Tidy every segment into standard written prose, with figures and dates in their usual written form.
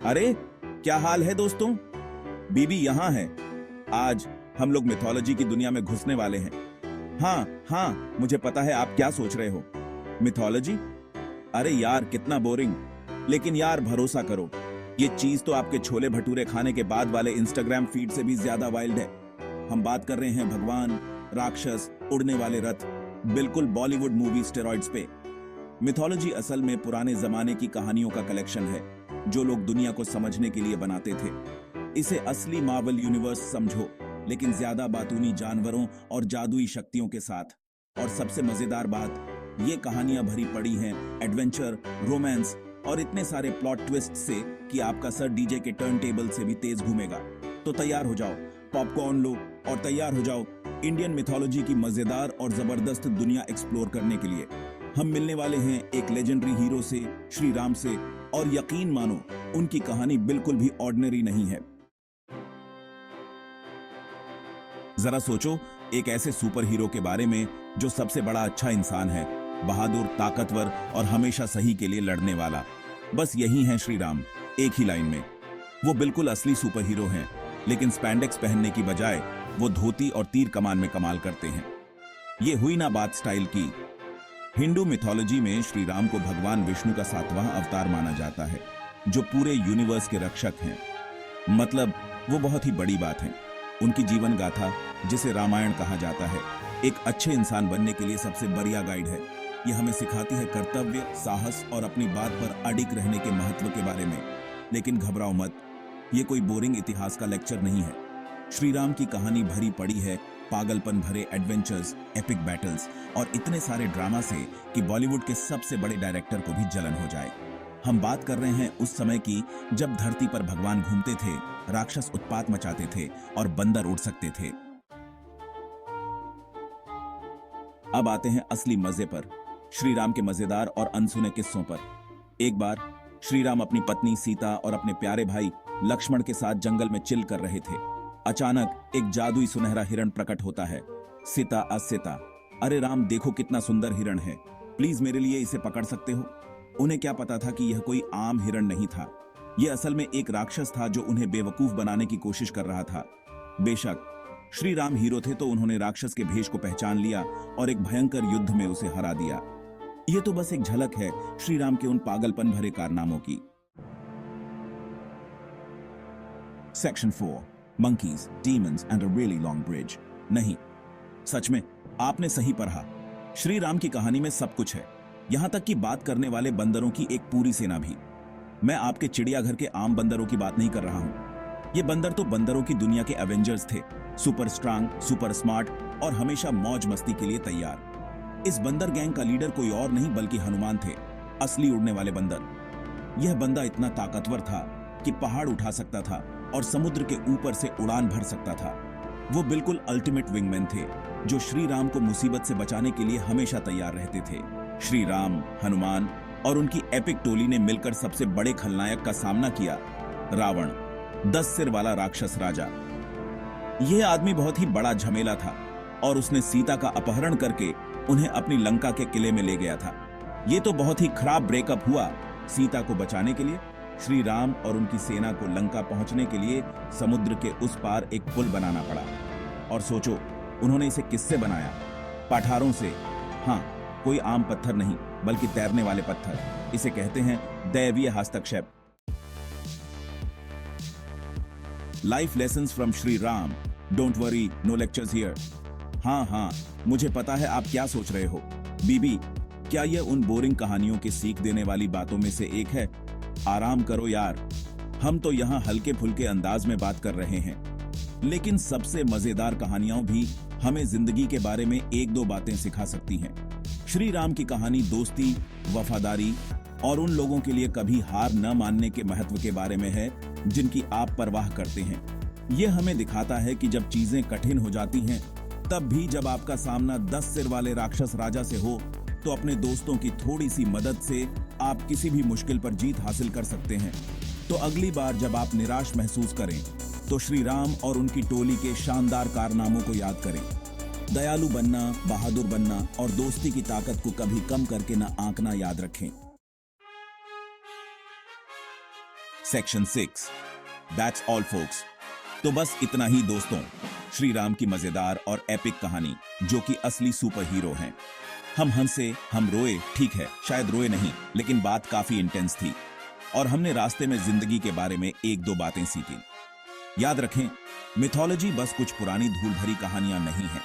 अरे क्या हाल है दोस्तों। बीबी यहाँ है। आज हम लोग मिथोलॉजी की दुनिया में घुसने वाले हैं। हाँ, मुझे पता है आप क्या सोच रहे हो। मिथोलॉजी? अरे यार कितना बोरिंग। लेकिन यार भरोसा करो, ये चीज तो आपके छोले भटूरे खाने के बाद वाले इंस्टाग्राम फीड से भी ज्यादा वाइल्ड है। हम बात कर रहे हैं भगवान, राक्षस, उड़ने वाले रथ, बिल्कुल बॉलीवुड मूवी स्टेरॉइड्स पे। मिथोलॉजी असल में पुराने जमाने की कहानियों का कलेक्शन है जो लोग दुनिया को समझने के लिए बनाते थे। इसे असली मार्वल यूनिवर्स समझो, लेकिन ज्यादा बातूनी जानवरों और जादुई शक्तियों के साथ। और सबसे मजेदार बात, ये कहानियां भरी पड़ी हैं एडवेंचर, रोमांस और इतने सारे प्लॉट ट्विस्ट से कि आपका सर डीजे के टर्न टेबल से भी तेज घूमेगा। तो तैयार हो जाओ, पॉपकॉर्न लो और तैयार हो जाओ इंडियन मिथोलॉजी की मजेदार और जबरदस्त दुनिया एक्सप्लोर करने के लिए। हम मिलने वाले हैं एक लेजेंडरी हीरो से, श्री राम से, और यकीन मानो उनकी कहानी बिल्कुल भी ऑर्डिनरी नहीं है। जरा सोचो एक ऐसे सुपर हीरो के बारे में जो सबसे बड़ा अच्छा इंसान है, बहादुर, ताकतवर और हमेशा सही के लिए लड़ने वाला। बस यही है श्री राम, एक ही लाइन में। वो बिल्कुल असली सुपर हीरो हैं, लेकिन स्पैंडेक्स पहनने की बजाय वो धोती और तीर कमान में कमाल करते हैं। ये हुई ना बात स्टाइल की। हिंदू मिथोलॉजी में श्री राम को भगवान विष्णु का 7वां अवतार माना जाता है, जो पूरे यूनिवर्स के रक्षक हैं। मतलब वो बहुत ही बड़ी बात है। उनकी जीवन गाथा, जिसे रामायण कहा जाता है, एक अच्छे इंसान बनने के लिए सबसे बढ़िया गाइड है। ये हमें सिखाती है कर्तव्य, साहस और अपनी बात पर अडिग रहने के महत्व के बारे में। लेकिन घबराओ मत, ये कोई बोरिंग इतिहास का लेक्चर नहीं है। श्री राम की कहानी भरी पड़ी है पागलपन भरे एडवेंचर्स, एपिक बैटल्स और इतने सारे ड्रामा से कि बॉलीवुड के सबसे बड़े डायरेक्टर को भी जलन हो जाए। हम बात कर रहे हैं उस समय की जब धरती पर भगवान घूमते थे, राक्षस उत्पात मचाते थे और बंदर उड़ सकते थे। अब आते हैं असली मजे पर, श्री राम के मजेदार और अनसुने किस्सों पर। एक बार श्री राम अपनी पत्नी सीता और अपने प्यारे भाई लक्ष्मण के साथ जंगल में चिल कर रहे थे। अचानक एक जादुई सुनहरा हिरण प्रकट होता है। सीता असीता, अरे राम देखो कितना सुंदर हिरण है, प्लीज मेरे लिए इसे पकड़ सकते हो। उन्हें क्या पता था कि यह कोई आम हिरण नहीं था। यह असल में एक राक्षस था जो उन्हें बेवकूफ बनाने की कोशिश कर रहा था। बेशक श्री राम हीरो थे तो उन्होंने राक्षस के भेष को पहचान लिया और एक भयंकर युद्ध में उसे हरा दिया। यह तो बस एक झलक है श्री राम के उन पागलपन भरे कारनामों की। Section 4, Monkeys, Demons and a really long bridge। नहीं, सच में आपने सही पढ़ा। श्री राम की कहानी में सब कुछ है, यहां तक कि बात करने वाले बंदरों की एक पूरी सेना भी। मैं आपके चिड़ियाघर के आम बंदरों की बात नहीं कर रहा हूं। ये बंदर तो बंदरों की दुनिया के एवेंजर्स थे, सुपर स्ट्रांग, सुपर स्मार्ट और हमेशा मौज मस्ती के लिए तैयार। इस बंदर गैंग का लीडर कोई और नहीं बल्कि हनुमान थे, असली उड़ने वाले बंदर। यह बंदा इतना ताकतवर था कि पहाड़ उठा सकता था और समुद्र के ऊपर से उड़ान भर सकता था। वो बिल्कुल अल्टीमेट विंगमैन थे जो श्री राम को मुसीबत से बचाने के लिए हमेशा तैयार रहते थे। श्री राम, हनुमान और उनकी एपिक टोली ने मिलकर सबसे बड़े खलनायक का सामना किया, रावण, 10 सिर वाला राक्षस राजा। यह आदमी बहुत ही बड़ा झमेला था और उसने सीता का अपहरण करके उन्हें अपनी लंका के किले में ले गया था। यह तो बहुत ही खराब ब्रेकअप हुआ। सीता को बचाने के लिए श्री राम और उनकी सेना को लंका पहुंचने के लिए समुद्र के उस पार एक पुल बनाना पड़ा। और सोचो उन्होंने इसे किससे बनाया? पठारों से। हाँ, कोई आम पत्थर नहीं बल्कि तैरने वाले पत्थर। इसे कहते हैं दैवीय हस्तक्षेप। Life lessons from Shri Ram. Don't worry, no lectures here. हाँ, मुझे पता है आप क्या सोच रहे हो। बीबी, क्या यह उन बोरिंग कहानियों की सीख देने वाली बातों में से एक है? आराम करो यार, हम तो यहाँ हल्के फुल्के अंदाज में बात कर रहे हैं। लेकिन सबसे मजेदार कहानियां भी हमें जिंदगी के बारे में एक दो बातें सिखा सकती हैं। श्री राम की कहानी दोस्ती, वफादारी और उन लोगों के लिए कभी हार न मानने के महत्व के बारे में है जिनकी आप परवाह करते हैं। यह हमें दिखाता है कि जब चीजें कठिन हो जाती हैं, तब भी जब आपका सामना 10 सिर वाले राक्षस राजा से हो, तो अपने दोस्तों की थोड़ी सी मदद से आप किसी भी मुश्किल पर जीत हासिल कर सकते हैं। तो अगली बार जब आप निराश महसूस करें, तो श्री राम और उनकी टोली के शानदार कारनामों को याद करें। दयालु बनना, बहादुर बनना और दोस्ती की ताकत को कभी कम करके न आंकना याद रखें। Section 6 that's all folks. तो बस इतना ही दोस्तों, श्री राम की मजेदार और एपिक कहानी जो कि असली सुपर हीरो हैं। हम हंसे, हम रोए, ठीक है शायद रोए नहीं, लेकिन बात काफी इंटेंस थी और हमने रास्ते में जिंदगी के बारे में एक दो बातें सीखी। याद रखें, मिथोलॉजी बस कुछ पुरानी धूल भरी कहानियां नहीं है।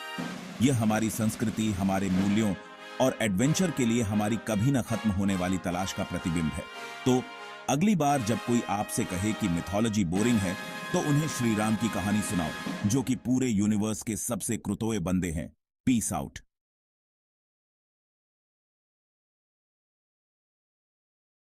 यह हमारी संस्कृति, हमारे मूल्यों और एडवेंचर के लिए हमारी कभी न खत्म होने वाली तलाश का प्रतिबिंब है। तो अगली बार जब कोई आपसे कहे कि मिथोलॉजी बोरिंग है, तो उन्हें श्री राम की कहानी सुनाओ जो कि पूरे यूनिवर्स के सबसे क्रुतोए बंदे हैं। Peace out.